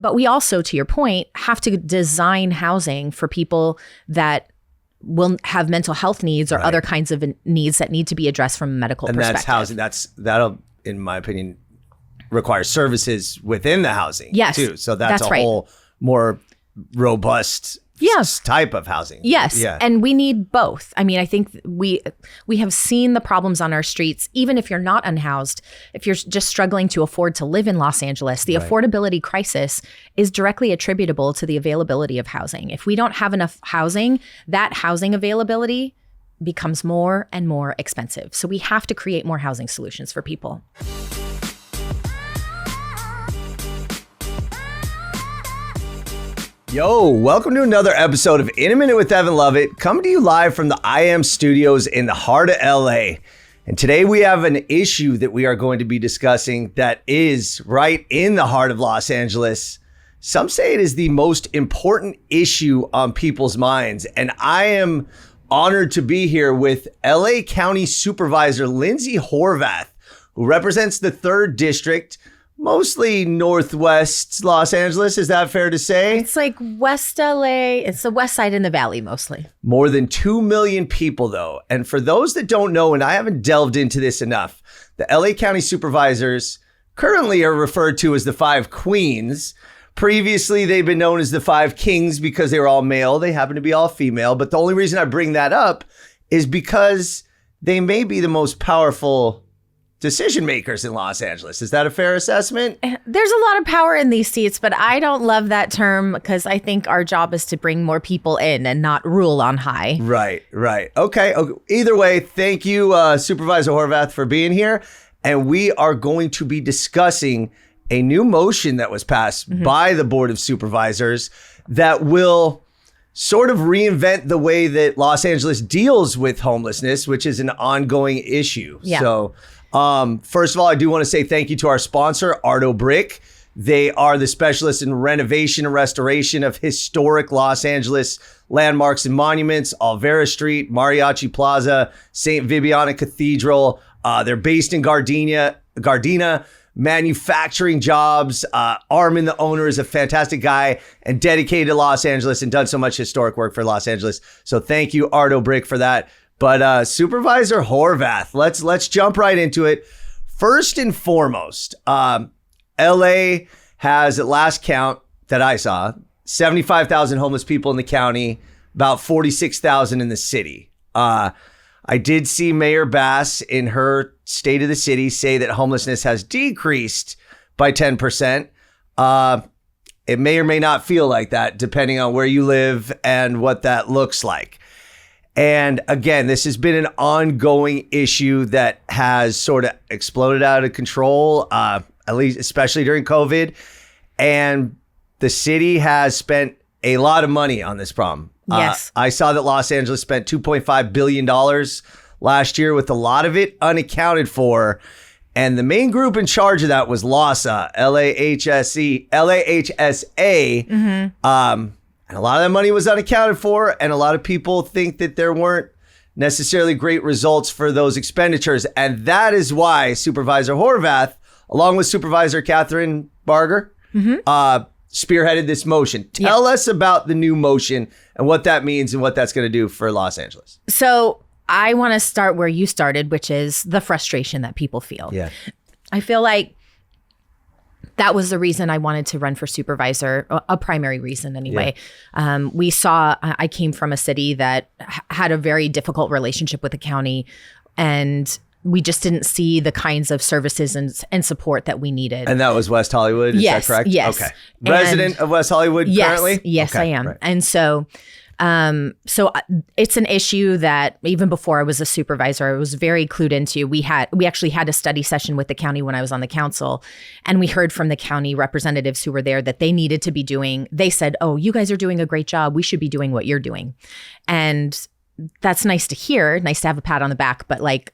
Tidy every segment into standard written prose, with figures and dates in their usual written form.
But we also, to your point, have to design housing for people that will have mental health needs or other kinds of needs that need to be addressed from a medical perspective. And that's housing. That'll, in my opinion, require services within the housing too. So that's a whole more robust type of housing. Yes. Yeah. And we need both. I mean, I think we have seen the problems on our streets, even if you're not unhoused, if you're just struggling to afford to live in Los Angeles, the affordability crisis is directly attributable to the availability of housing. If we don't have enough housing, that housing availability becomes more and more expensive. So we have to create more housing solutions for people. Yo, welcome to another episode of In a Minute with Evan Lovett, coming to you live from the IM studios in the heart of LA. And today we have an issue that we are going to be discussing that is right in the heart of Los Angeles. Some say it is the most important issue on people's minds. And I am honored to be here with LA County Supervisor Lindsey Horvath, who represents the 3rd District, mostly Northwest Los Angeles. Is that fair to say? It's like West LA. It's the west side and the valley mostly. More than 2 million people, though. And for those that don't know, and I haven't delved into this enough, the LA County Supervisors currently are referred to as the 5 Queens. Previously, they've been known as the 5 Kings because they were all male. They happen to be all female. But the only reason I bring that up is because they may be the most powerful decision makers in Los Angeles. Is that a fair assessment? There's a lot of power in these seats, but I don't love that term because I think our job is to bring more people in and not rule on high. Right. Okay. Either way, thank you, Supervisor Horvath, for being here. And we are going to be discussing a new motion that was passed by the Board of Supervisors that will sort of reinvent the way that Los Angeles deals with homelessness, which is an ongoing issue. Yeah. So, first of all, I do want to say thank you to our sponsor, Arto Brick. They are the specialists in renovation and restoration of historic Los Angeles landmarks and monuments, Alvera Street, Mariachi Plaza, St. Vibiana Cathedral. They're based in Gardena, manufacturing jobs. Armin, the owner, is a fantastic guy and dedicated to Los Angeles and done so much historic work for Los Angeles. So thank you, Arto Brick, for that. But Supervisor Horvath, let's jump right into it. First and foremost, LA has, at last count that I saw, 75,000 homeless people in the county, about 46,000 in the city. I did see Mayor Bass in her State of the City say that homelessness has decreased by 10%. It may or may not feel like that, depending on where you live and what that looks like. And again, this has been an ongoing issue that has sort of exploded out of control, at least especially during COVID. And the city has spent a lot of money on this problem. Yes. I saw that Los Angeles spent $2.5 billion last year, with a lot of it unaccounted for. And the main group in charge of that was LAHSA, LAHSA. And a lot of that money was unaccounted for, and a lot of people think that there weren't necessarily great results for those expenditures. And that is why Supervisor Horvath, along with Supervisor Catherine Barger, spearheaded this motion. Tell us about the new motion and what that means and what that's going to do for Los Angeles. So I want to start where you started, which is the frustration that people feel. Yeah. I feel like that was the reason I wanted to run for supervisor, a primary reason anyway. Yeah. I came from a city that had a very difficult relationship with the county, and we just didn't see the kinds of services and support that we needed. And that was West Hollywood, is that correct? Yes. Okay. Resident of West Hollywood currently? Yes, okay, I am. Right. And so it's an issue that even before I was a supervisor, I was very clued into. We actually had a study session with the county when I was on the council, and we heard from the county representatives who were there that they needed to be they said, oh, you guys are doing a great job. We should be doing what you're doing. And that's nice to hear, nice to have a pat on the back, but like,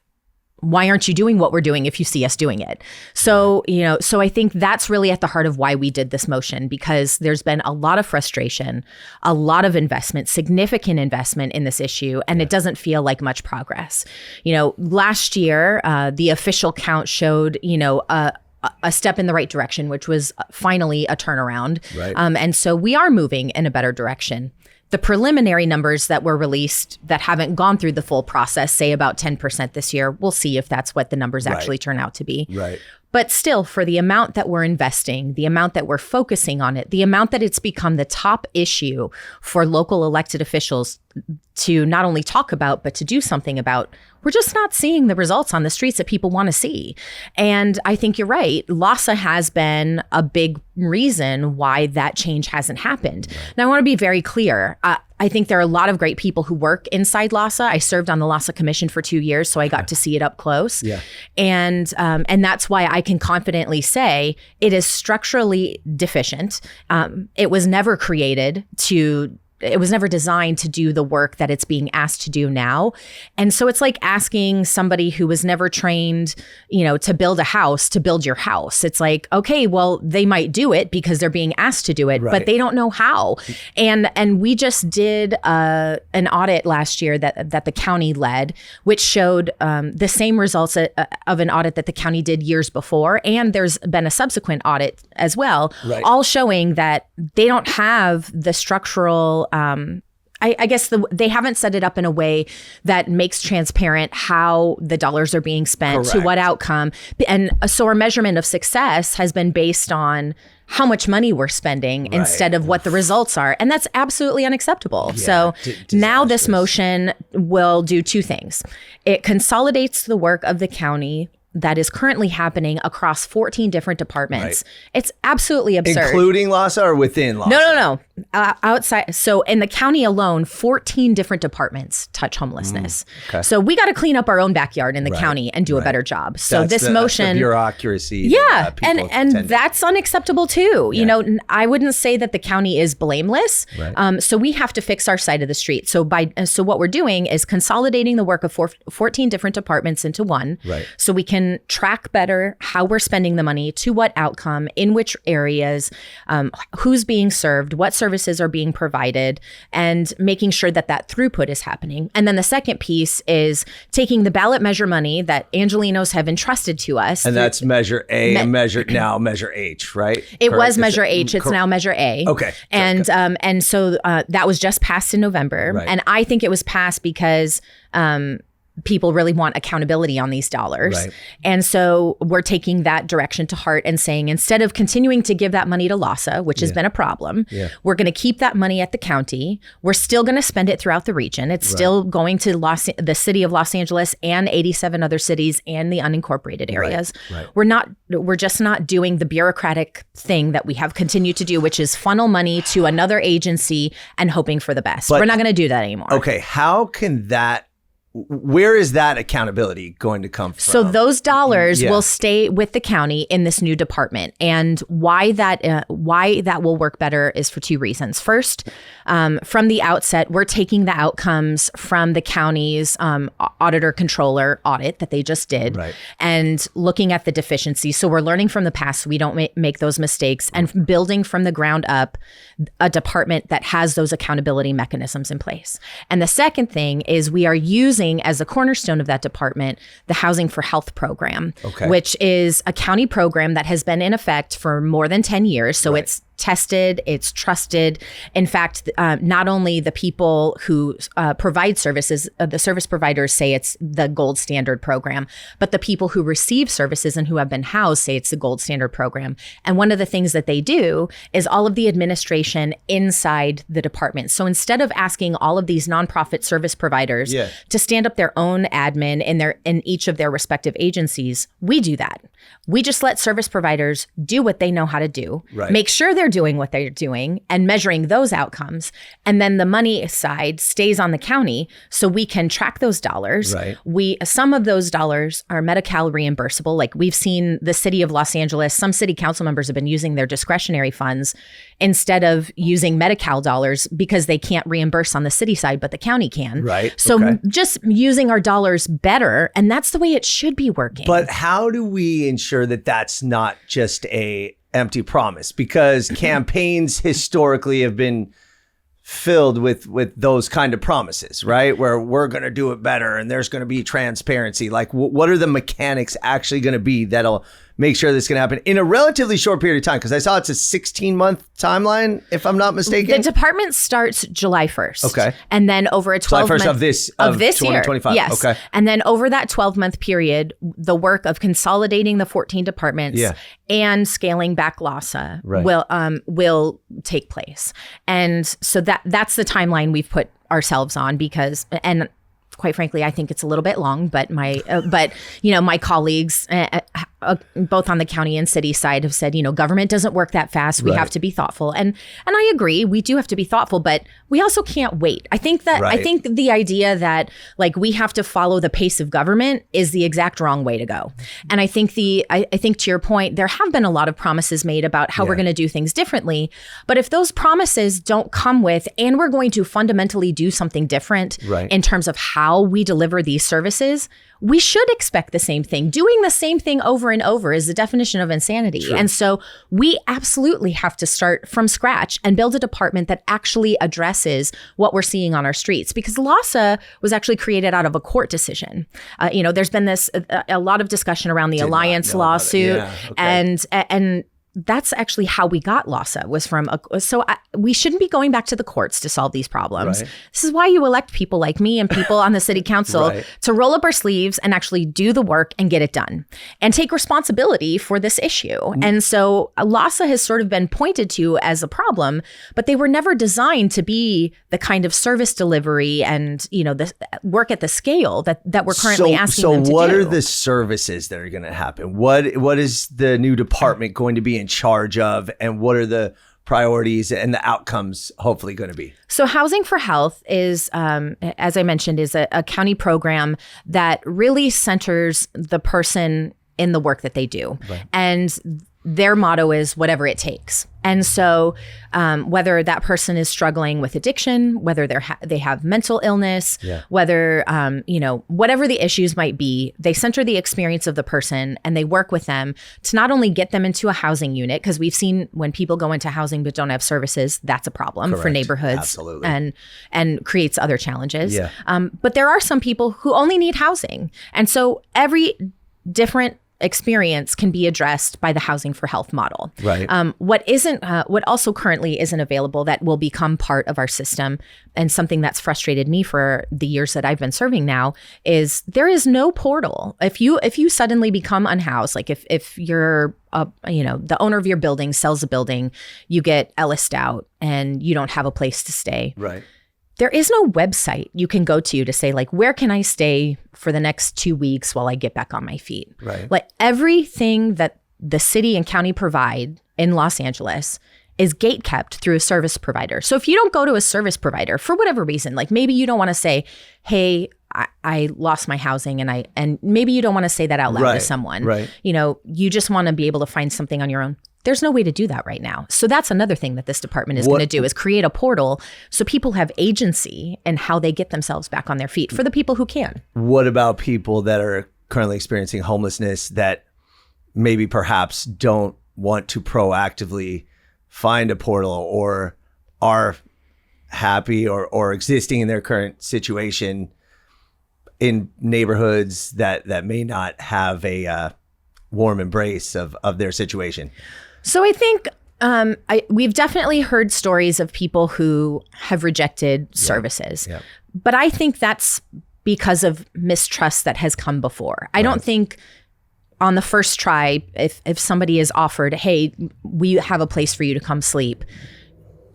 why aren't you doing what we're doing if you see us doing it? So, so I think that's really at the heart of why we did this motion, because there's been a lot of frustration, a lot of investment, significant investment in this issue, and it doesn't feel like much progress. Last year, the official count showed, a step in the right direction, which was finally a turnaround. Right. And so we are moving in a better direction. The preliminary numbers that were released that haven't gone through the full process say about 10% this year. We'll see if that's what the numbers actually turn out to be. Right. But still, for the amount that we're investing, the amount that we're focusing on it, the amount that it's become the top issue for local elected officials to not only talk about, but to do something about, we're just not seeing the results on the streets that people want to see. And I think you're right. LAHSA has been a big reason why that change hasn't happened. Right. Now, I want to be very clear. I think there are a lot of great people who work inside LAHSA. I served on the LAHSA Commission for 2 years, so I got to see it up close. Yeah. And that's why I can confidently say it is structurally deficient. It was never designed to do the work that it's being asked to do now. And so it's like asking somebody who was never trained, to build a house, to build your house. It's like, okay, well, they might do it because they're being asked to do it, but they don't know how. And we just did an audit last year that the county led, which showed the same results of an audit that the county did years before. And there's been a subsequent audit as well, all showing that they don't have the structural I guess they haven't set it up in a way that makes transparent how the dollars are being spent, to what outcome. And so our measurement of success has been based on how much money we're spending instead of what the results are. And that's absolutely unacceptable. So now this motion will do two things. It consolidates the work of the county that is currently happening across 14 different departments. It's absolutely absurd. Including LAHSA or within LAHSA? No. Outside. So in the county alone, 14 different departments touch homelessness. Okay. So we got to clean up our own backyard in the county and do a better job. So this motion, that's the bureaucracy. Yeah, and that's unacceptable too. Yeah. I wouldn't say that the county is blameless. Right. So we have to fix our side of the street. So what we're doing is consolidating the work of 14 different departments into one. Right. So we can track better how we're spending the money, to what outcome, in which areas, who's being served, what services are being provided, and making sure that throughput is happening. And then the second piece is taking the ballot measure money that Angelinos have entrusted to us. And that's measure A and measure H, right? It was measure H. It's now measure A. Okay. And so that was just passed in November. Right. And I think it was passed because people really want accountability on these dollars. Right. And so we're taking that direction to heart and saying, instead of continuing to give that money to LAHSA, which has been a problem, we're going to keep that money at the county. We're still going to spend it throughout the region. It's still going to the city of Los Angeles and 87 other cities and the unincorporated areas. Right. We're just not doing the bureaucratic thing that we have continued to do, which is funnel money to another agency and hoping for the best. We're not going to do that anymore. Okay. Where is that accountability going to come from? So those dollars will stay with the county in this new department. And why that will work better is for two reasons. First, from the outset, we're taking the outcomes from the county's auditor controller audit that they just did and looking at the deficiencies. So we're learning from the past so we don't make those mistakes, and building from the ground up a department that has those accountability mechanisms in place. And the second thing is we are using as a cornerstone of that department the Housing for Health program, which is a county program that has been in effect for more than 10 years. So it's tested, it's trusted. In fact, not only the people who provide services, the service providers say it's the gold standard program, but the people who receive services and who have been housed say it's the gold standard program. And one of the things that they do is all of the administration inside the department. So instead of asking all of these nonprofit service providers to stand up their own admin in each of their respective agencies, we do that. We just let service providers do what they know how to do, make sure they're doing what they're doing and measuring those outcomes. And then the money side stays on the county so we can track those dollars. Some of those dollars are Medi-Cal reimbursable. Like we've seen the city of Los Angeles, some city council members have been using their discretionary funds instead of using Medi-Cal dollars because they can't reimburse on the city side, but the county can. So just using our dollars better, and that's the way it should be working. But how do we ensure that that's not just a empty promise? Because campaigns historically have been filled with those kind of promises, right? Where we're going to do it better and there's going to be transparency. Like what are the mechanics actually going to be that'll make sure this can happen in a relatively short period of time? Because I saw it's a 16-month timeline, if I'm not mistaken. The department starts July 1st. Okay. And then over a 12 July 1st month of this year. 2025. Yes. Okay. And then over that 12-month period, the work of consolidating the 14 departments and scaling back LAHSA will take place. And so that's the timeline we've put ourselves on because, and quite frankly, I think it's a little bit long, but my colleagues, both on the county and city side, have said, government doesn't work that fast. We have to be thoughtful, and I agree. We do have to be thoughtful, but we also can't wait. I think the idea that like we have to follow the pace of government is the exact wrong way to go. And I think I think to your point, there have been a lot of promises made about how we're going to do things differently. But if those promises don't come with, and we're going to fundamentally do something different in terms of how we deliver these services, we should expect the same thing. Doing the same thing over and over is the definition of insanity. True. And so we absolutely have to start from scratch and build a department that actually addresses what we're seeing on our streets. Because LAHSA was actually created out of a court decision. There's been a lot of discussion around the Alliance lawsuit, and that's actually how we got LAHSA, was from we shouldn't be going back to the courts to solve these problems. Right. This is why you elect people like me and people on the city council to roll up our sleeves and actually do the work and get it done and take responsibility for this issue. And so LAHSA has sort of been pointed to as a problem, but they were never designed to be the kind of service delivery and, the work at the scale that we're currently asking them to do. So what are the services that are going to happen? What is the new department going to be in charge of, and what are the priorities and the outcomes hopefully going to be? So Housing for Health is, as I mentioned, is a county program that really centers the person in the work that they do. Right. And their motto is whatever it takes. And so whether that person is struggling with addiction, whether they have mental illness, whether, whatever the issues might be, they center the experience of the person and they work with them to not only get them into a housing unit, because we've seen when people go into housing but don't have services, that's a problem for neighborhoods. Absolutely. And creates other challenges. Yeah. But there are some people who only need housing. And so every different experience can be addressed by the Housing for Health model. Right. What also currently isn't available that will become part of our system, and something that's frustrated me for the years that I've been serving now, is there is no portal. If you suddenly become unhoused, like if you're the owner of your building sells a building, you get Ellis'd out and you don't have a place to stay. Right. There is no website you can go to say, like, where can I stay for the next 2 weeks while I get back on my feet? Right. Like, everything that the city and county provide in Los Angeles is gate kept through a service provider. So if you don't go to a service provider for whatever reason, like maybe you don't want to say, hey, I lost my housing, and maybe you don't want to say that out loud to someone. Right. You just want to be able to find something on your own. There's no way to do that right now. So that's another thing that this department is going to do, is create a portal so people have agency in how they get themselves back on their feet for the people who can. What about people that are currently experiencing homelessness that maybe perhaps don't want to proactively find a portal, or are happy or existing in their current situation in neighborhoods that may not have a warm embrace of their situation? So I think we've definitely heard stories of people who have rejected services, but I think that's because of mistrust that has come before. I don't think on the first try, if somebody is offered, hey, we have a place for you to come sleep,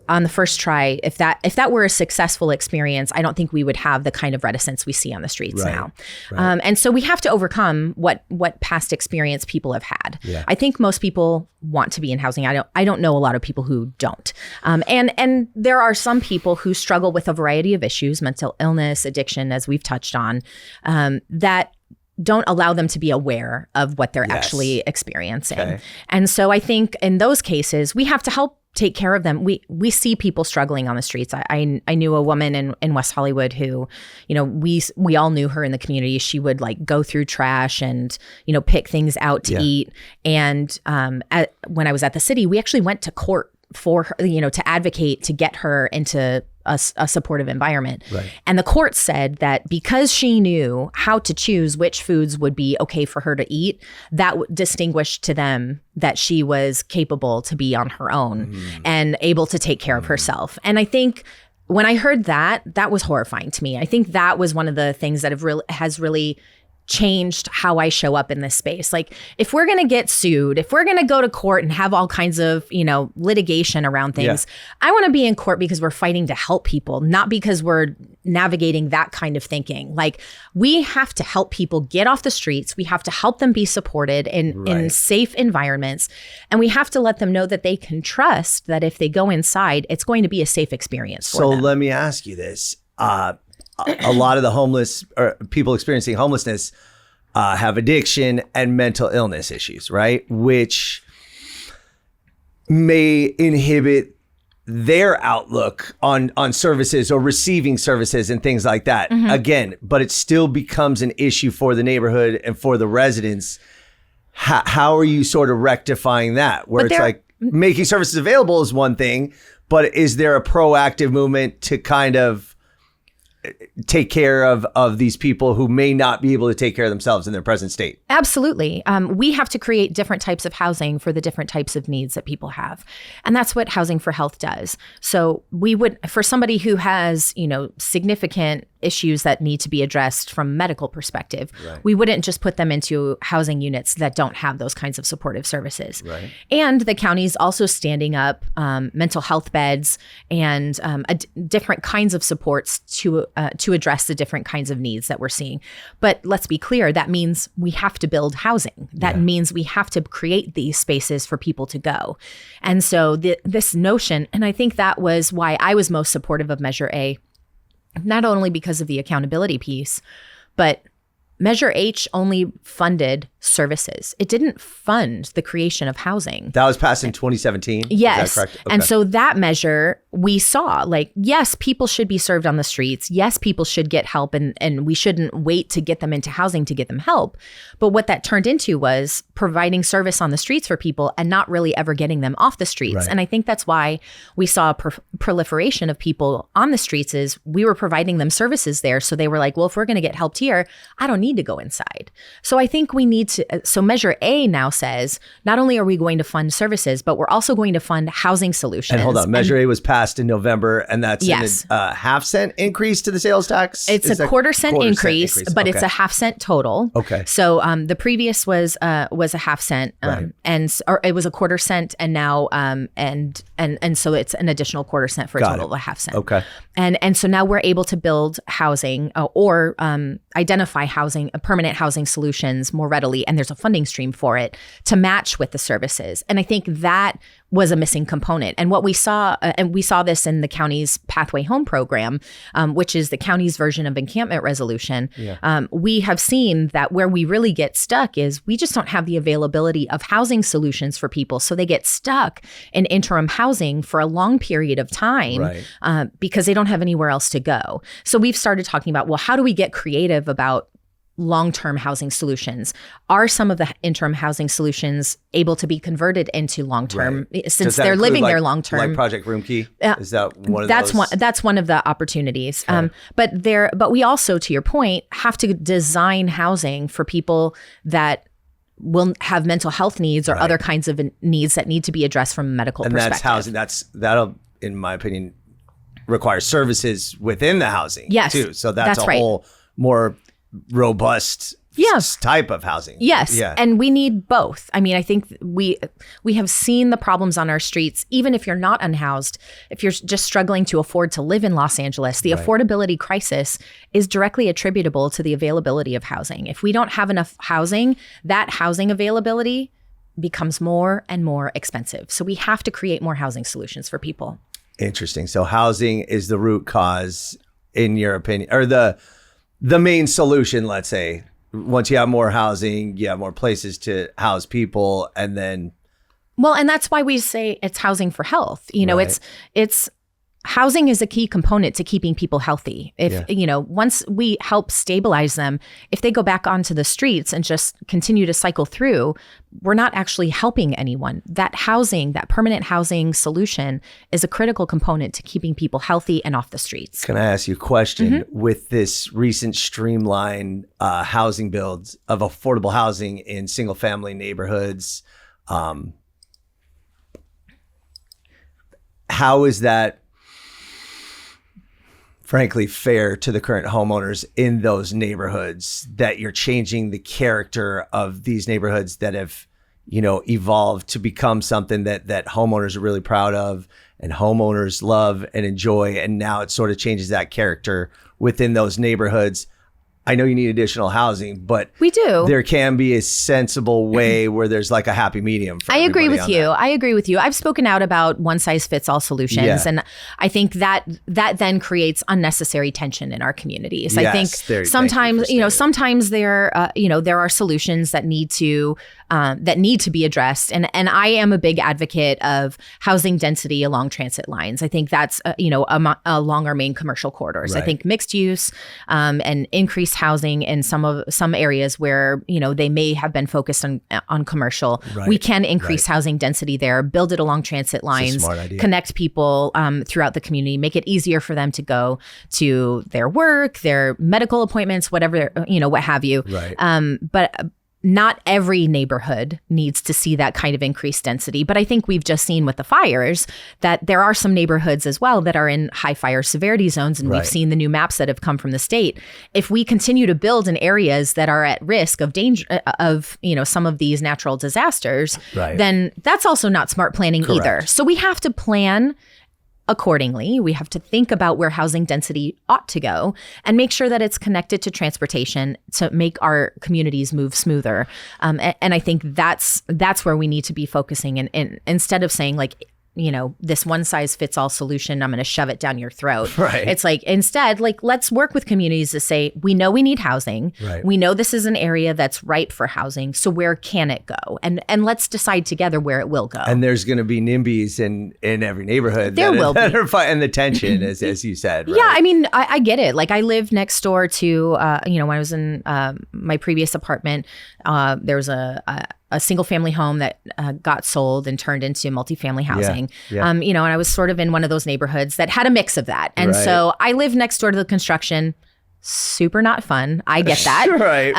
on the first try, if that were a successful experience, I don't think we would have the kind of reticence we see on the streets now. Right. And so we have to overcome what past experience people have had. Yeah. I think most people want to be in housing. I don't know a lot of people who don't. And there are some people who struggle with a variety of issues, mental illness, addiction, as we've touched on, that don't allow them to be aware of what they're actually experiencing. Okay. And so I think in those cases, we have to help take care of them. We see people struggling on the streets. I knew a woman in West Hollywood who, we all knew her in the community. She would like go through trash and, pick things out to eat. And when I was at the city, we actually went to court for her, to advocate to get her into a supportive environment. Right. And the court said that because she knew how to choose which foods would be okay for her to eat, that distinguished to them that she was capable to be on her own and able to take care of herself. And I think when I heard that, that was horrifying to me. I think that was one of the things that has really changed how I show up in this space. Like, if we're going to get sued, if we're going to go to court and have all kinds of, litigation around things, I want to be in court because we're fighting to help people, not because we're navigating that kind of thinking. Like, we have to help people get off the streets. We have to help them be supported in safe environments. And we have to let them know that they can trust that if they go inside, it's going to be a safe experience for them. So let me ask you this. A lot of the homeless or people experiencing homelessness have addiction and mental illness issues, right? Which may inhibit their outlook on services or receiving services and things like that. Again, but it still becomes an issue for the neighborhood and for the residents. How are you sort of rectifying that? Where it's like making services available is one thing, but is there a proactive movement to kind of take care of these people who may not be able to take care of themselves in their present state? Absolutely. We have to create different types of housing for the different types of needs that people have. And that's what Housing for Health does. So we would, for somebody who has, significant issues that need to be addressed from a medical perspective, we wouldn't just put them into housing units that don't have those kinds of supportive services. And the county's also standing up mental health beds and different kinds of supports to address the different kinds of needs that we're seeing. But let's be clear, that means we have to build housing. That means we have to create these spaces for people to go. And so this notion, and I think that was why I was most supportive of Measure A, not only because of the accountability piece, but Measure H only funded services. It didn't fund the creation of housing. That was passed in 2017? Yes. Is that correct? Okay. And so that measure, we saw, like, yes, people should be served on the streets. Yes, people should get help, and we shouldn't wait to get them into housing to get them help. But what that turned into was providing service on the streets for people and not really ever getting them off the streets. And I think that's why we saw a proliferation of people on the streets is we were providing them services there. So they were like, well, if we're going to get helped here, I don't need to go inside. So I think we need to, so Measure A now says, not only are we going to fund services, but we're also going to fund housing solutions. And hold on, Measure A was passed in November, and that's a half-cent increase to the sales tax? It's a quarter-cent increase, but it's a half-cent total. Okay. So the previous was a half-cent, or it was a quarter-cent, and now and so it's an additional quarter-cent for a total of a half-cent. Okay. And so now we're able to build housing or identify housing, permanent housing solutions more readily, and there's a funding stream for it to match with the services. And I think that was a missing component. And what we saw, and we saw this in the county's Pathway Home program, which is the county's version of encampment resolution. We have seen that where we really get stuck is we just don't have the availability of housing solutions for people. So they get stuck in interim housing for a long period of time because they don't have anywhere else to go. So we've started talking about, well, how do we get creative about long-term housing solutions? Are some of the interim housing solutions able to be converted into long-term since they're living there long-term? Like Project Roomkey? Is that one of those? That's one of the opportunities. But we also, to your point, have to design housing for people that will have mental health needs or other kinds of needs that need to be addressed from a medical perspective. And that's housing. That'll, in my opinion, require services within the housing too. So that's a whole more robust type of housing. And we need both. I mean, I think we have seen the problems on our streets. Even if you're not unhoused, if you're just struggling to afford to live in Los Angeles, the affordability crisis is directly attributable to the availability of housing. If we don't have enough housing, that housing availability becomes more and more expensive. So we have to create more housing solutions for people. Interesting. So housing is the root cause, in your opinion, or the main solution, let's say. Once you have more housing, you have more places to house people, and then... Well, and that's why we say it's housing for health. You know, it's housing is a key component to keeping people healthy. If, once we help stabilize them, if they go back onto the streets and just continue to cycle through, we're not actually helping anyone. That housing, that permanent housing solution is a critical component to keeping people healthy and off the streets. Can I ask you a question? With this recent streamlined housing builds of affordable housing in single family neighborhoods, how is that frankly fair to the current homeowners in those neighborhoods, that you're changing the character of these neighborhoods that have, evolved to become something that homeowners are really proud of and homeowners love and enjoy, and now it sort of changes that character within those neighborhoods? I know you need additional housing, but we do. There can be a sensible way where there's like a happy medium for I agree with you. That. I agree with you. I've spoken out about one size fits all solutions. And I think that then creates unnecessary tension in our communities. Yes, I think sometimes there are solutions that need to be addressed. And I am a big advocate of housing density along transit lines. I think that's, along our main commercial corridors. Right. I think mixed use and increased housing in some areas where, they may have been focused on commercial. Right. We can increase housing density there, build it along transit lines, connect people throughout the community, make it easier for them to go to their work, their medical appointments, whatever, what have you. Right. But not every neighborhood needs to see that kind of increased density. But I think we've just seen with the fires that there are some neighborhoods as well that are in high fire severity zones. And we've seen the new maps that have come from the state. If we continue to build in areas that are at risk of danger of, some of these natural disasters, then that's also not smart planning either. So we have to plan accordingly. We have to think about where housing density ought to go and make sure that it's connected to transportation to make our communities move smoother. And I think that's where we need to be focusing. And instead of saying like, this one size fits all solution, I'm going to shove it down your throat. Right. It's like, instead, like, let's work with communities to say, we know we need housing. Right. We know this is an area that's ripe for housing. So where can it go? And let's decide together where it will go. And there's going to be NIMBYs in every neighborhood that are fighting the tension, as you said. Right? Yeah, I mean, I get it. Like, I lived next door to, when I was in my previous apartment, there was a single family home that got sold and turned into multifamily housing. Yeah. And I was sort of in one of those neighborhoods that had a mix of that. And so I lived next door to the construction. Super not fun. I get that. Right.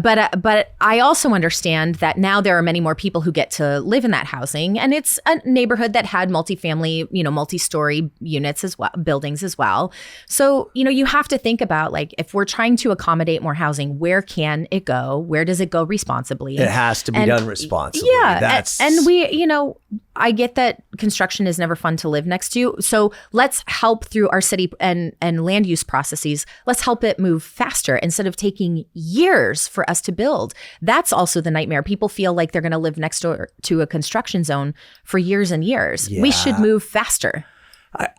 But I also understand that now there are many more people who get to live in that housing, and it's a neighborhood that had multifamily, multi-story units as well, buildings as well. So, you have to think about, like, if we're trying to accommodate more housing, where can it go? Where does it go responsibly? It has to be done responsibly. Yeah. And we, I get that construction is never fun to live next to. So let's help through our city and land use processes. Let's help it move faster instead of taking years for us to build. That's also the nightmare. People feel like they're going to live next door to a construction zone for years and years. Yeah. We should move faster.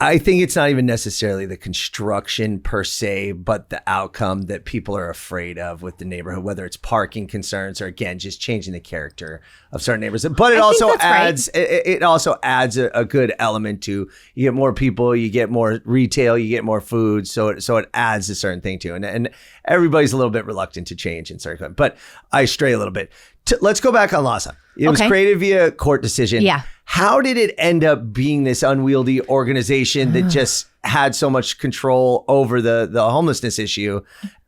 I think it's not even necessarily the construction per se, but the outcome that people are afraid of with the neighborhood, whether it's parking concerns or, again, just changing the character of certain neighborhoods. But it also adds a good element to, you get more people, you get more retail, you get more food. So it adds a certain thing to it. And everybody's a little bit reluctant to change in certain, but I stray a little bit. Let's go back on LAHSA. It was created via court decision. Yeah. How did it end up being this unwieldy organization that just had so much control over the homelessness issue?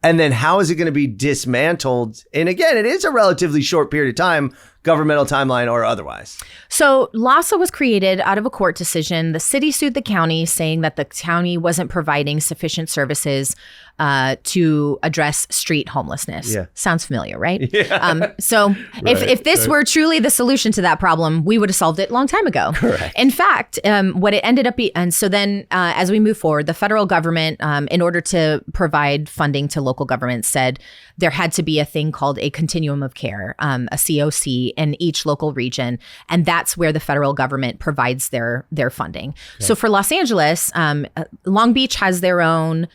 And then how is it going to be dismantled? And again, it is a relatively short period of time, governmental timeline or otherwise. So LAHSA was created out of a court decision. The city sued the county, saying that the county wasn't providing sufficient services to address street homelessness. Yeah. Sounds familiar, right? Yeah. If this were truly the solution to that problem, we would have solved it a long time ago. Correct. In fact, what it ended up being, and so then as we move forward, the federal government, in order to provide funding to local governments, said there had to be a thing called a continuum of care, a COC in each local region. And that's where the federal government provides their funding. Okay. So for Los Angeles, Long Beach has their own,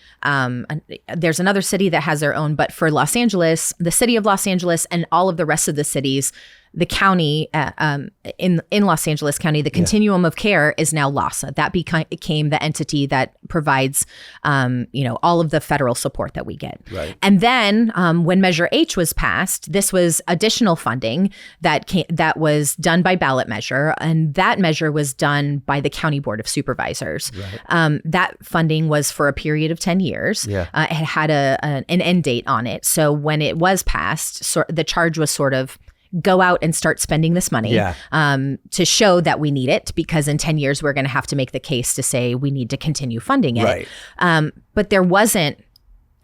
there's another city that has their own, but for Los Angeles, the city of Los Angeles and all of the rest of the cities, the county in Los Angeles County, the continuum of care is now LAHSA. That became the entity that provides, all of the federal support that we get. Right. And then when Measure H was passed, this was additional funding that was done by ballot measure, and that measure was done by the County Board of Supervisors. Right. That funding was for a period of 10 years. Yeah. It had an end date on it. So when it was passed, the charge was sort of go out and start spending this money to show that we need it, because in 10 years, we're going to have to make the case to say we need to continue funding it. Right. But there wasn't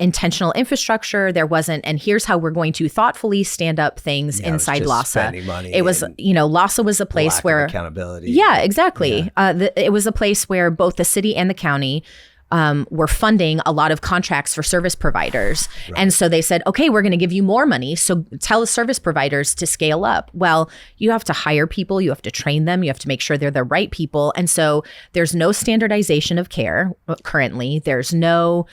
intentional infrastructure. There wasn't, and here's how we're going to thoughtfully stand up things inside LAHSA. It was, LAHSA was a place where accountability. Yeah, exactly. Yeah. It was a place where both the city and the county were funding a lot of contracts for service providers. Right. And so they said, okay, we're going to give you more money. So tell the service providers to scale up. Well, you have to hire people. You have to train them. You have to make sure they're the right people. And so there's no standardization of care currently. There's no,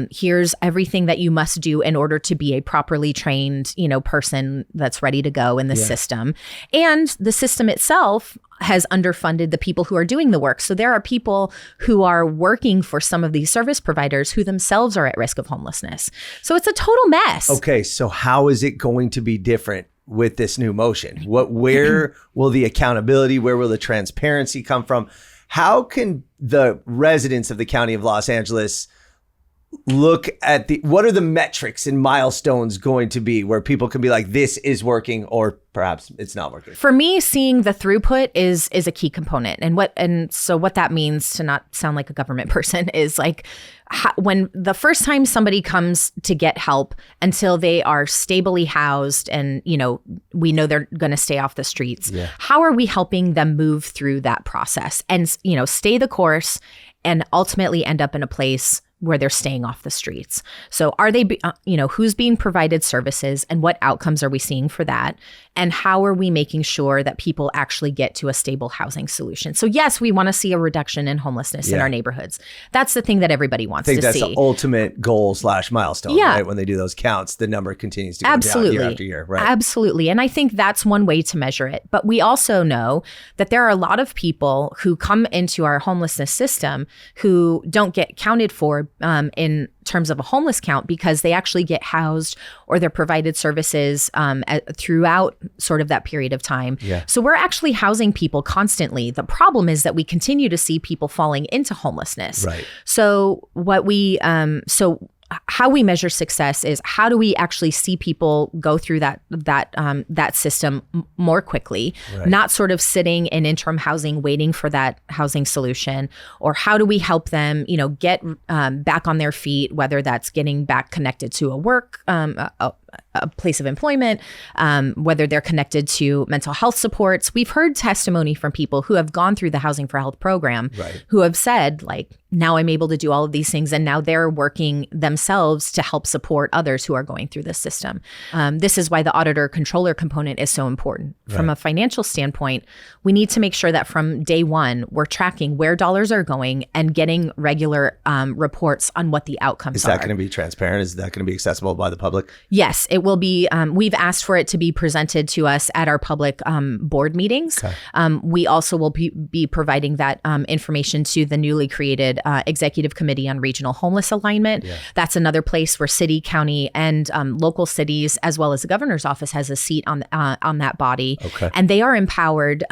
here's everything that you must do in order to be a properly trained, person that's ready to go in the system. And the system itself has underfunded the people who are doing the work. So there are people who are working for some of these service providers who themselves are at risk of homelessness. So it's a total mess. Okay, so how is it going to be different with this new motion? Where will the accountability, where will the transparency come from? How can the residents of the County of Los Angeles look at what are the metrics and milestones going to be where people can be like, this is working, or perhaps it's not working? For me, seeing the throughput is a key component. And so what that means, to not sound like a government person, is like when the first time somebody comes to get help until they are stably housed and, we know they're going to stay off the streets. Yeah. How are we helping them move through that process and, stay the course and ultimately end up in a place where they're staying off the streets? So are they, who's being provided services and what outcomes are we seeing for that? And how are we making sure that people actually get to a stable housing solution? So yes, we want to see a reduction in homelessness in our neighborhoods. That's the thing that everybody wants to see. I think that's the ultimate goal / milestone, right? When they do those counts, the number continues to go down year after year, right? Absolutely. And I think that's one way to measure it. But we also know that there are a lot of people who come into our homelessness system who don't get counted for in terms of a homeless count, because they actually get housed or they're provided services throughout sort of that period of time. Yeah. So we're actually housing people constantly. The problem is that we continue to see people falling into homelessness. Right. So how we measure success is how do we actually see people go through that system more quickly, not sort of sitting in interim housing waiting for that housing solution, or how do we help them, get back on their feet, whether that's getting back connected to a work, a place of employment, whether they're connected to mental health supports. We've heard testimony from people who have gone through the Housing for Health program, who have said, like, now I'm able to do all of these things, and now they're working themselves to help support others who are going through this system. This is why the auditor controller component is so important. From a financial standpoint, we need to make sure that from day one, we're tracking where dollars are going and getting regular reports on what the outcomes are. Is that going to be transparent? Is that going to be accessible by the public? Yes, it will be. We've asked for it to be presented to us at our public board meetings. Okay. We also will be providing that information to the newly created Executive Committee on Regional Homeless Alignment. Yeah. That's another place where city, county, and local cities, as well as the governor's office, has a seat on that body. Okay. And they are empowered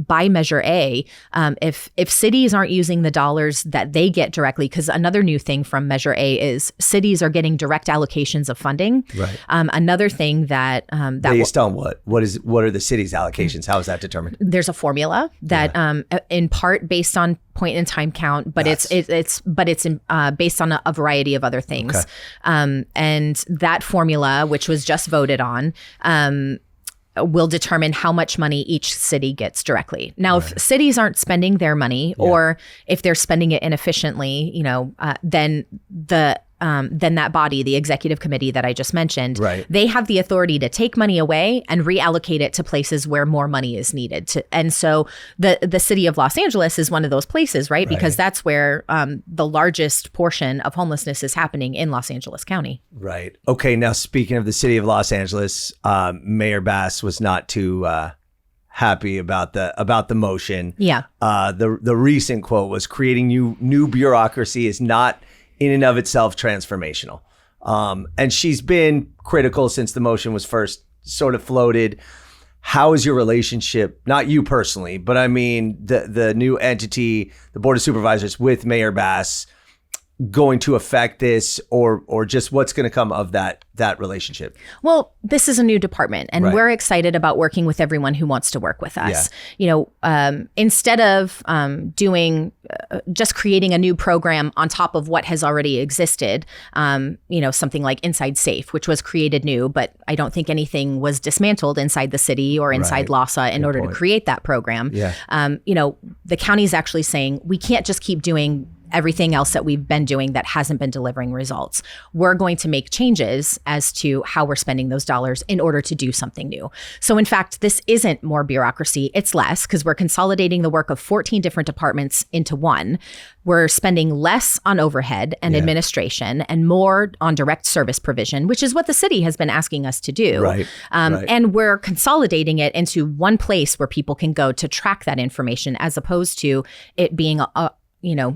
by Measure A. If cities aren't using the dollars that they get directly, because another new thing from Measure A is cities are getting direct allocations of funding. Right. Another thing that based on what are the city's allocations? How is that determined? There's a formula that in part based on point in time count, but it's based on a variety of other things. Okay. And that formula, which was just voted on, will determine how much money each city gets directly. Now, if cities aren't spending their money, or if they're spending it inefficiently, then the then that body, the executive committee that I just mentioned, Right. they have the authority to take money away and reallocate it to places where more money is needed. And so the city of Los Angeles is one of those places, right? Because that's where the largest portion of homelessness is happening in Los Angeles County. Right. Okay. Now, speaking of the city of Los Angeles, Mayor Bass was not too happy about the motion. Yeah. The recent quote was, "Creating new bureaucracy is not in and of itself transformational." And she's been critical since the motion was first sort of floated. How is your relationship, not you personally, but I mean the new entity, the Board of Supervisors with Mayor Bass, going to affect this, or just what's going to come of that relationship? Well, this is a new department, and Right. we're excited about working with everyone who wants to work with us. Instead of doing just creating a new program on top of what has already existed, something like Inside Safe, which was created new, but I don't think anything was dismantled inside the city or inside LAHSA in order to create that program. Yeah. The county is actually saying we can't just keep doing everything else that we've been doing that hasn't been delivering results. We're going to make changes as to how we're spending those dollars in order to do something new. So in fact, this isn't more bureaucracy, it's less, because we're consolidating the work of 14 different departments into one. We're spending less on overhead and administration and more on direct service provision, which is what the city has been asking us to do. Right. And we're consolidating it into one place where people can go to track that information, as opposed to it being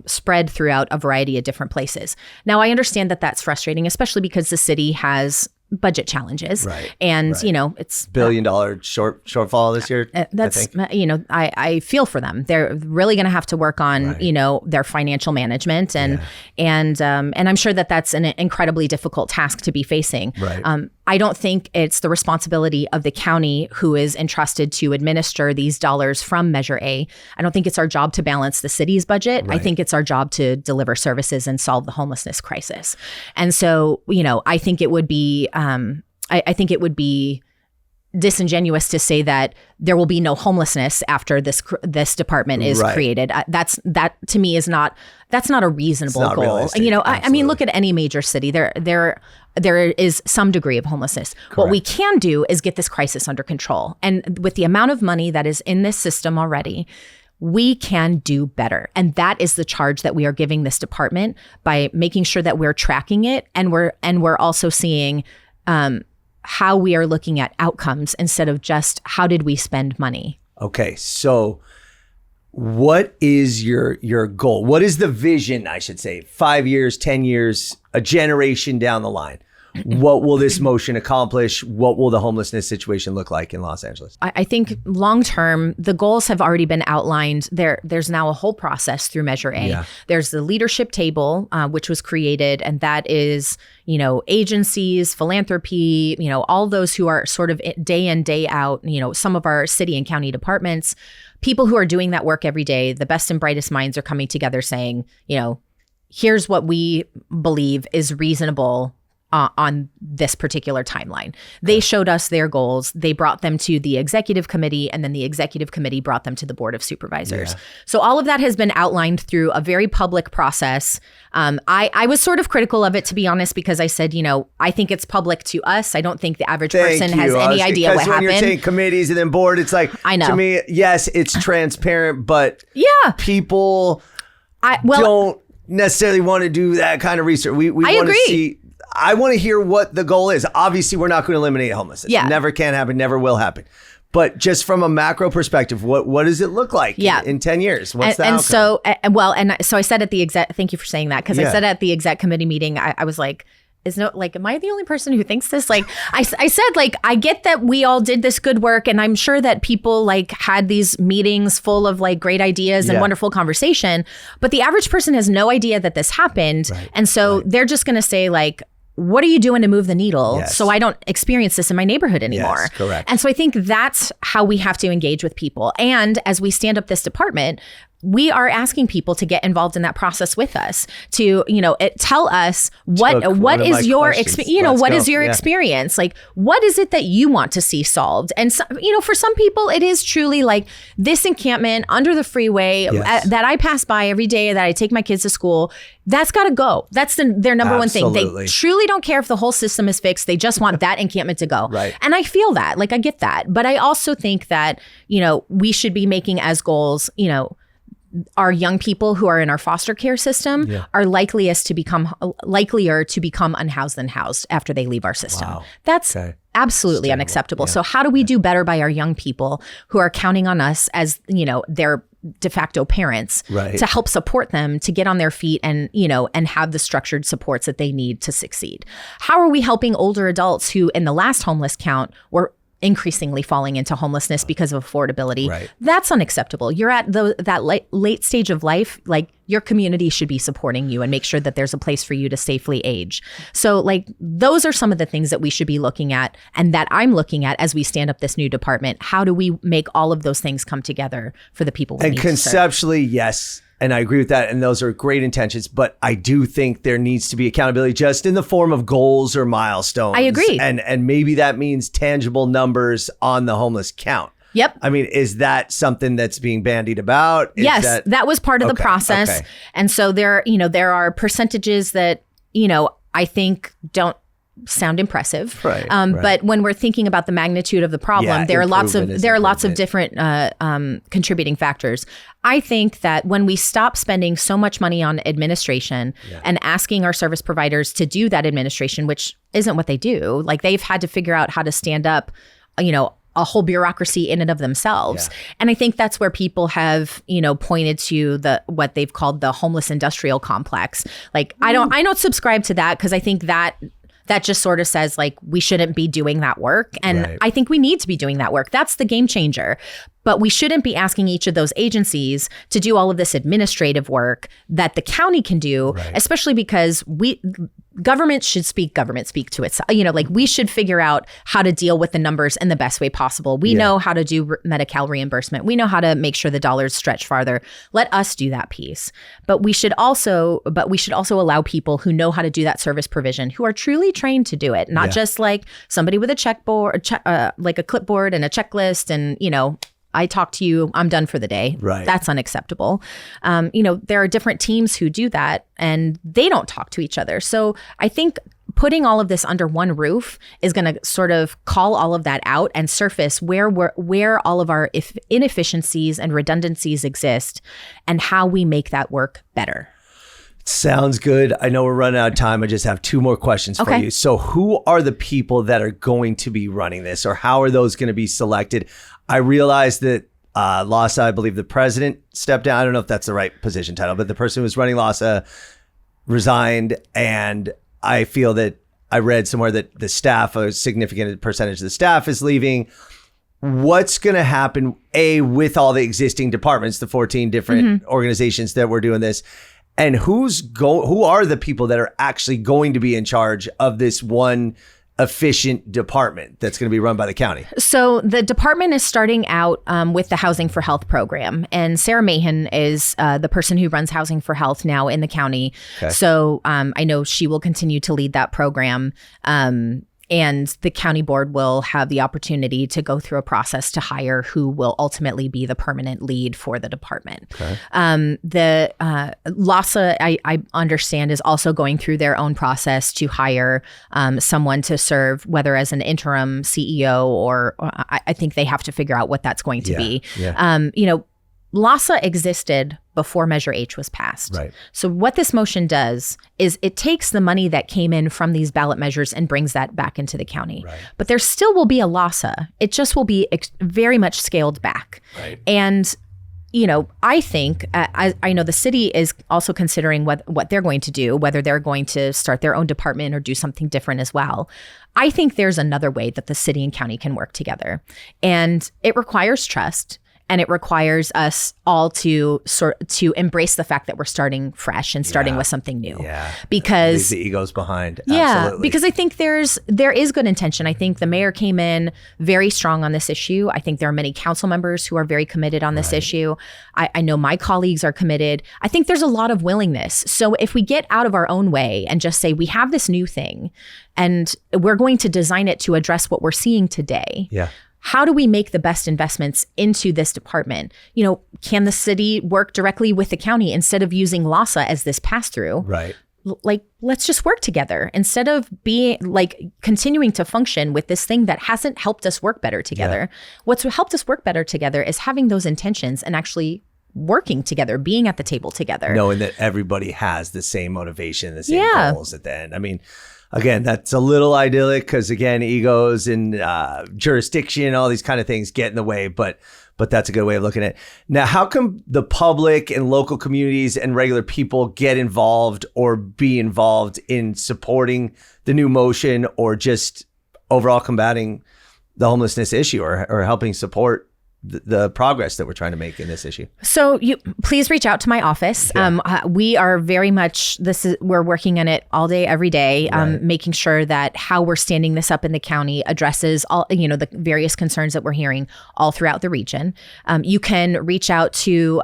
spread throughout a variety of different places. Now, I understand that that's frustrating, especially because the city has budget challenges. Right. And, it's $1 billion shortfall this year. That's, I feel for them. They're really going to have to work on, their financial management and I'm sure that that's an incredibly difficult task to be facing. Right. I don't think it's the responsibility of the county who is entrusted to administer these dollars from Measure A. I don't think it's our job to balance the city's budget. Right. I think it's our job to deliver services and solve the homelessness crisis. And so, I think it would be, I think it would be disingenuous to say that there will be no homelessness after this department is created. That to me is not a reasonable goal. Realistic. I mean, look at any major city. There is some degree of homelessness. Correct. What we can do is get this crisis under control. And with the amount of money that is in this system already, we can do better. And that is the charge that we are giving this department by making sure that we're tracking it, and we're also seeing how we are looking at outcomes instead of just how did we spend money. Okay, so what is your goal? What is the vision, I should say, 5 years, 10 years, a generation down the line? What will this motion accomplish? What will the homelessness situation look like in Los Angeles? I think long term, the goals have already been outlined. There's now a whole process through Measure A. Yeah. There's the leadership table, which was created, and that is, agencies, philanthropy, all those who are sort of day in, day out, some of our city and county departments, people who are doing that work every day. The best and brightest minds are coming together saying, here's what we believe is reasonable on this particular timeline. They showed us their goals. They brought them to the executive committee, and then the executive committee brought them to the Board of Supervisors. Yeah. So all of that has been outlined through a very public process. I was sort of critical of it, to be honest, because I said, I think it's public to us. I don't think the average person has any idea what happened. Because when you're saying committees and then board, it's like, I know. To me, yes, it's transparent, but people don't necessarily want to do that kind of research. We want to see. I want to hear what the goal is. Obviously, we're not going to eliminate homelessness. Yeah. Never can happen, never will happen. But just from a macro perspective, what does it look like in 10 years? What's the outcome? So I said at the exec, thank you for saying that, because I said at the exec committee meeting, I was like, am I the only person who thinks this? I said, I get that we all did this good work, and I'm sure that people had these meetings full of very ideas and wonderful conversation, but the average person has no idea that this happened. Right. And so they're just going to say what are you doing to move the needle so I don't experience this in my neighborhood anymore? Yes, correct. And so I think that's how we have to engage with people. And as we stand up this department, we are asking people to get involved in that process with us, to, tell us what is your experience, what is your experience? Like, what is it that you want to see solved? And, for some people, it is truly like this encampment under the freeway that I pass by every day, that I take my kids to school. That's got to go. That's their number one thing. They truly don't care if the whole system is fixed. They just want that encampment to go. Right. And I feel that, like, I get that. But I also think that, we should be making as goals, our young people who are in our foster care system are likelier to become unhoused than housed after they leave our system. Wow. That's absolutely unacceptable. So how do we do better by our young people who are counting on us as, their de facto parents to help support them to get on their feet and, and have the structured supports that they need to succeed? How are we helping older adults who in the last homeless count were increasingly falling into homelessness because of affordability? Right. That's unacceptable. You're at that late stage of life, like, your community should be supporting you and make sure that there's a place for you to safely age. So, like, those are some of the things that we should be looking at, and that I'm looking at as we stand up this new department. How do we make all of those things come together for the people we need to serve? And conceptually, yes. And I agree with that. And those are great intentions. But I do think there needs to be accountability just in the form of goals or milestones. I agree. And maybe that means tangible numbers on the homeless count. Yep. I mean, is that something that's being bandied about? Yes, that was part of the process. Okay. And so there are percentages that, I think don't sound impressive. Right. But when we're thinking about the magnitude of the problem, there are lots of different contributing factors. I think that when we stop spending so much money on administration and asking our service providers to do that administration, which isn't what they do, like, they've had to figure out how to stand up, a whole bureaucracy in and of themselves. And I think that's where people have, pointed to what they've called the homeless industrial complex. Like, I don't subscribe to that, because I think that just sort of says, like, we shouldn't be doing that work. And I think we need to be doing that work. That's the game changer. But we shouldn't be asking each of those agencies to do all of this administrative work that the county can do, especially because government should speak to itself. We should figure out how to deal with the numbers in the best way possible. We know how to do Medi-Cal reimbursement. We know how to make sure the dollars stretch farther. Let us do that piece. But we should also allow people who know how to do that service provision, who are truly trained to do it, not just like somebody with a like a clipboard and a checklist and, I talk to you, I'm done for the day. Right. That's unacceptable. There are different teams who do that, and they don't talk to each other. So I think putting all of this under one roof is going to sort of call all of that out and surface where all of our inefficiencies and redundancies exist, and how we make that work better. Sounds good. I know we're running out of time. I just have two more questions for you. So who are the people that are going to be running this, or how are those going to be selected? I realize that LAHSA, I believe the president stepped down. I don't know if that's the right position title, but the person who was running LAHSA resigned. And I feel that I read somewhere that the staff, a significant percentage of the staff is leaving. What's going to happen, with all the existing departments, the 14 different organizations that we're doing this? And who are the people that are actually going to be in charge of this one efficient department that's going to be run by the county? So the department is starting out with the Housing for Health program. And Sarah Mahan is the person who runs Housing for Health now in the county. Okay. So I know she will continue to lead that program. And the county board will have the opportunity to go through a process to hire who will ultimately be the permanent lead for the department. Okay. The LAHSA, I understand, is also going through their own process to hire someone to serve, whether as an interim CEO or I think they have to figure out what that's going to be. Yeah. LAHSA existed before Measure H was passed. Right. So what this motion does is it takes the money that came in from these ballot measures and brings that back into the county. Right. But there still will be a LAHSA. It just will be very much scaled back. Right. And I think, I know the city is also considering what they're going to do, whether they're going to start their own department or do something different as well. I think there's another way that the city and county can work together. And it requires trust. And it requires us all to embrace the fact that we're starting fresh and starting with something new. Yeah. Because leave the egos behind. Yeah. Absolutely. Because I think there is good intention. I think the mayor came in very strong on this issue. I think there are many council members who are very committed on this issue. I know my colleagues are committed. I think there's a lot of willingness. So if we get out of our own way and just say, we have this new thing and we're going to design it to address what we're seeing today. Yeah. How do we make the best investments into this department? You know, can the city work directly with the county instead of using LAHSA as this pass-through? Right. Like, let's just work together instead of being like continuing to function with this thing that hasn't helped us work better together. Yeah. What's helped us work better together is having those intentions and actually working together, being at the table together. Knowing that everybody has the same motivation, the same goals at the end. I mean, again, that's a little idyllic because, again, egos and jurisdiction, all these kind of things get in the way. But that's a good way of looking at it. Now, how come the public and local communities and regular people get involved or be involved in supporting the new motion or just overall combating the homelessness issue or helping support the progress that we're trying to make in this issue? So please reach out to my office. Yeah. We are very much, we're working on it all day, every day, making sure that how we're standing this up in the county addresses all, the various concerns that we're hearing all throughout the region. You can reach out to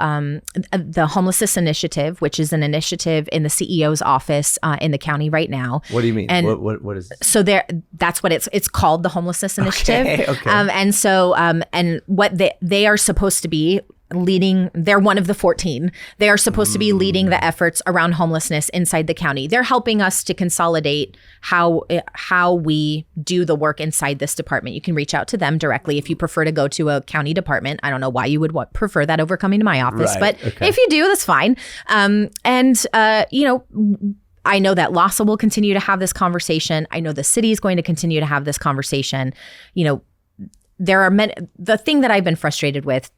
the Homelessness Initiative, which is an initiative in the CEO's office in the county right now. What do you mean? And what is it? So that's what it's called, the Homelessness Initiative. Okay. And so, and what they are supposed to be leading, they're one of the 14. They are supposed to be leading the efforts around homelessness inside the county. They're helping us to consolidate how we do the work inside this department. You can reach out to them directly if you prefer to go to a county department. I don't know why you would prefer that over coming to my office, but if you do, that's fine. I know that LAHSA will continue to have this conversation. I know the city is going to continue to have this conversation. There are many, the thing that I've been frustrated with,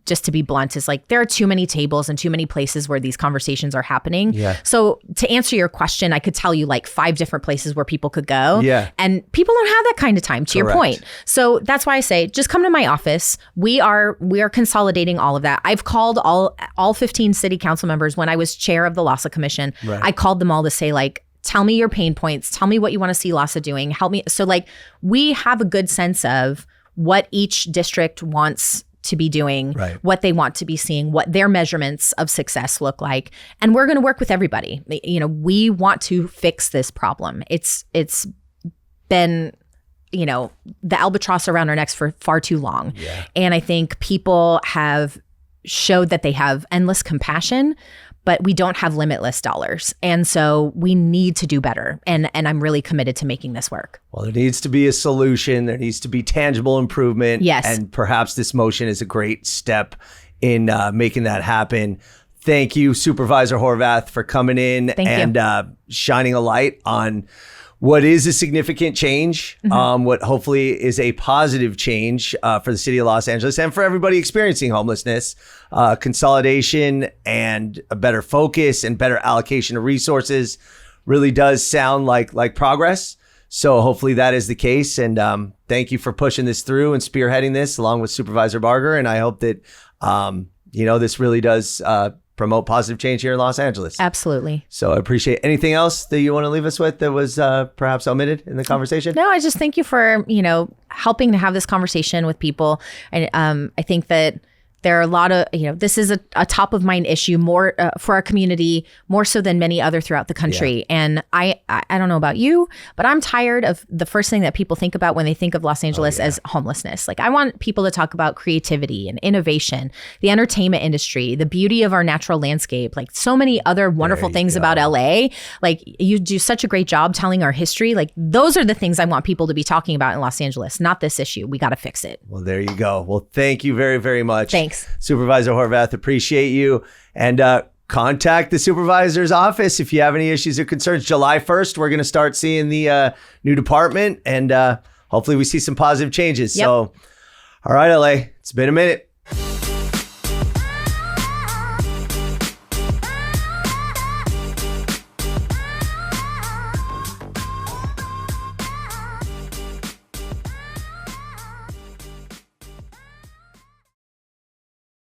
just to be blunt, is like there are too many tables and too many places where these conversations are happening. Yeah. So to answer your question, I could tell you like 5 different places where people could go. Yeah. And people don't have that kind of time, to your point. So that's why I say, just come to my office. We are consolidating all of that. I've called all 15 city council members when I was chair of the LAHSA commission. I called them all to say, like, tell me your pain points. Tell me what you want to see LAHSA doing. Help me. So like we have a good sense of what each district wants to be doing, what they want to be seeing, what their measurements of success look like. And we're going to work with everybody. We want to fix this problem. It's been, the albatross around our necks for far too long. Yeah. And I think people have showed that they have endless compassion, but we don't have limitless dollars. And so we need to do better. And I'm really committed to making this work. Well, there needs to be a solution. There needs to be tangible improvement. Yes. And perhaps this motion is a great step in making that happen. Thank you, Supervisor Horvath, for coming in and shining a light on what is a significant change, what hopefully is a positive change for the city of Los Angeles and for everybody experiencing homelessness, consolidation and a better focus and better allocation of resources really does sound like progress. So hopefully that is the case. And thank you for pushing this through and spearheading this along with Supervisor Barger. And I hope that, this really does promote positive change here in Los Angeles. Absolutely. So I appreciate anything else that you want to leave us with that was perhaps omitted in the conversation? No, I just thank you for, helping to have this conversation with people. And I think that there are a lot of, this is a top of mind issue more for our community, more so than many other throughout the country. Yeah. And I don't know about you, but I'm tired of the first thing that people think about when they think of Los Angeles as homelessness. Like I want people to talk about creativity and innovation, the entertainment industry, the beauty of our natural landscape, like so many other wonderful things about LA. Like you do such a great job telling our history. Like those are the things I want people to be talking about in Los Angeles, not this issue. We got to fix it. Well, there you go. Well, thank you very, very much. Thanks. Supervisor Horvath, appreciate you. And contact the supervisor's office if you have any issues or concerns. July 1st, we're going to start seeing the new department and hopefully we see some positive changes. Yep. So, all right, LA, it's been a minute.